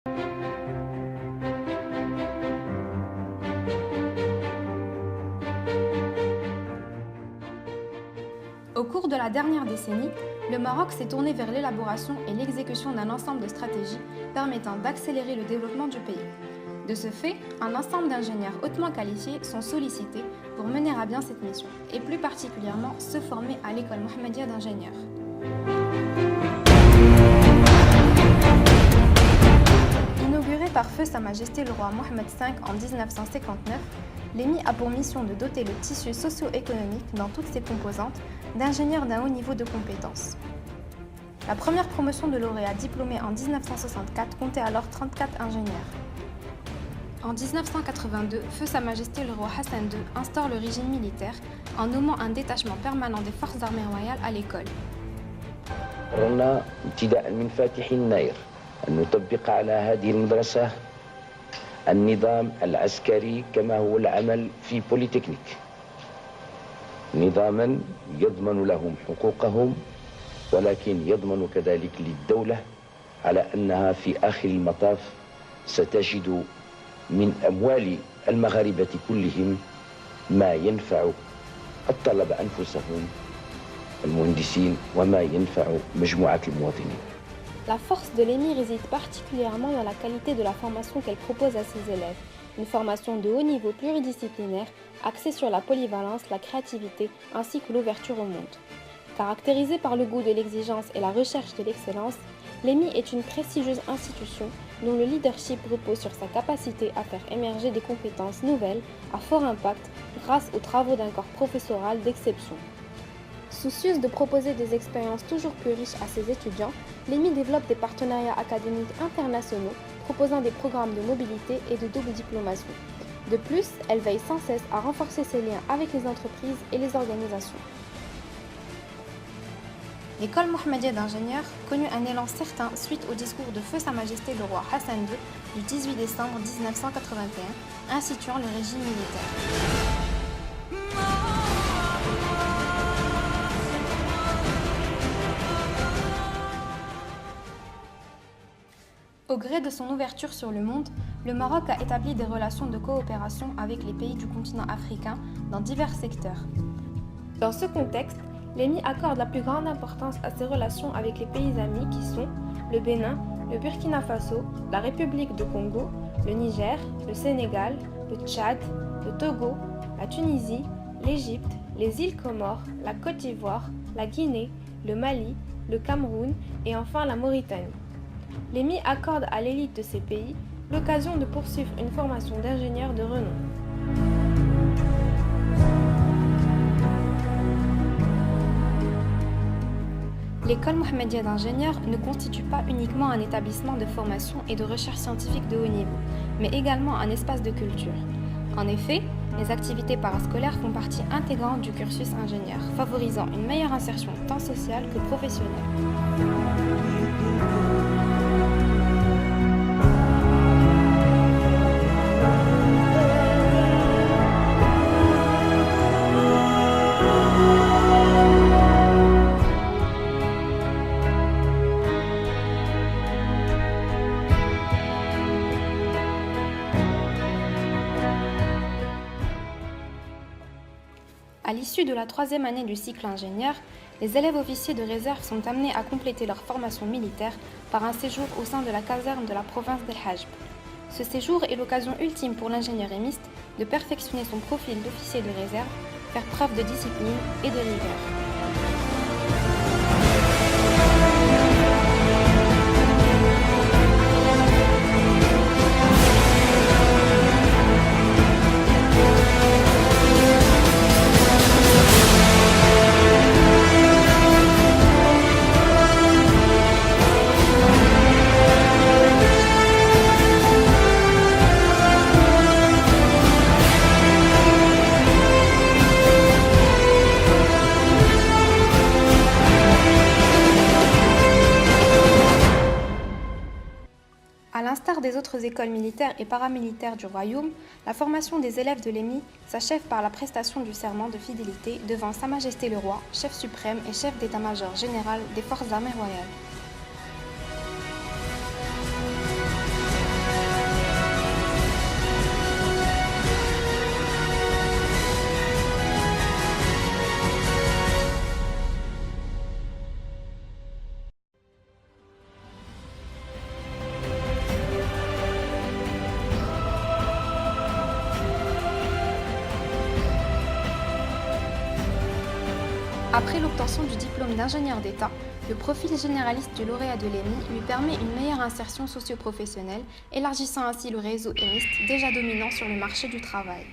Au cours de la dernière décennie, le Maroc s'est tourné vers l'élaboration et l'exécution d'un ensemble de stratégies permettant d'accélérer le développement du pays. De ce fait, un ensemble d'ingénieurs hautement qualifiés sont sollicités pour mener à bien cette mission, et plus particulièrement se former à l'école Mohammedia d'ingénieurs. Inaugurée par feu Sa Majesté le roi Mohammed V en 1959, l'EMI a pour mission de doter le tissu socio-économique dans toutes ses composantes d'ingénieurs d'un haut niveau de compétences. La première promotion de lauréats diplômés en 1964 comptait alors 34 ingénieurs. En 1982, feu Sa Majesté le roi Hassan II instaure le régime militaire en nommant un détachement permanent des forces armées royales à l'école. قررنا ابتداء من فاتح يناير أن نطبق على هذه المدرسة النظام العسكري كما هو العمل في بوليتكنيك، نظاما يضمن لهم حقوقهم ولكن يضمن كذلك للدولة على أنها في آخر المطاف ستجد من أموال المغاربة كلهم ما ينفع الطلبة أنفسهم المهندسين وما ينفع مجموعة المواطنين. La force de l'EMI réside particulièrement dans la qualité de la formation qu'elle propose à ses élèves. Une formation de haut niveau pluridisciplinaire, axée sur la polyvalence, la créativité ainsi que l'ouverture au monde. Caractérisée par le goût de l'exigence et la recherche de l'excellence, l'EMI est une prestigieuse institution dont le leadership repose sur sa capacité à faire émerger des compétences nouvelles à fort impact grâce aux travaux d'un corps professoral d'exception. Soucieuse de proposer des expériences toujours plus riches à ses étudiants, l'EMI développe des partenariats académiques internationaux proposant des programmes de mobilité et de double diplomation. De plus, elle veille sans cesse à renforcer ses liens avec les entreprises et les organisations. L'école Mohammedia d'ingénieurs connut un élan certain suite au discours de feu Sa Majesté le roi Hassan II du 18 décembre 1981, instituant le régime militaire. Au gré de son ouverture sur le monde, le Maroc a établi des relations de coopération avec les pays du continent africain dans divers secteurs. Dans ce contexte, l'EMI accorde la plus grande importance à ses relations avec les pays amis qui sont le Bénin, le Burkina Faso, la République de Congo, le Niger, le Sénégal, le Tchad, le Togo, la Tunisie, l'Égypte, les îles Comores, la Côte d'Ivoire, la Guinée, le Mali, le Cameroun et enfin la Mauritanie. L'EMI accorde à l'élite de ces pays l'occasion de poursuivre une formation d'ingénieurs de renom. L'école Mohammedia d'ingénieurs ne constitue pas uniquement un établissement de formation et de recherche scientifique de haut niveau, mais également un espace de culture. En effet, les activités parascolaires font partie intégrante du cursus ingénieur, favorisant une meilleure insertion tant sociale que professionnelle. À l'issue de la troisième année du cycle ingénieur, les élèves officiers de réserve sont amenés à compléter leur formation militaire par un séjour au sein de la caserne de la province d'El Hajb. Ce séjour est l'occasion ultime pour l'ingénieur émiste de perfectionner son profil d'officier de réserve, faire preuve de discipline et de rigueur. À l'instar des autres écoles militaires et paramilitaires du royaume, la formation des élèves de l'EMI s'achève par la prestation du serment de fidélité devant Sa Majesté le Roi, chef suprême et chef d'état-major général des forces armées royales. Après l'obtention du diplôme d'ingénieur d'État, le profil généraliste du lauréat de l'EMI lui permet une meilleure insertion socio-professionnelle, élargissant ainsi le réseau émiste déjà dominant sur le marché du travail.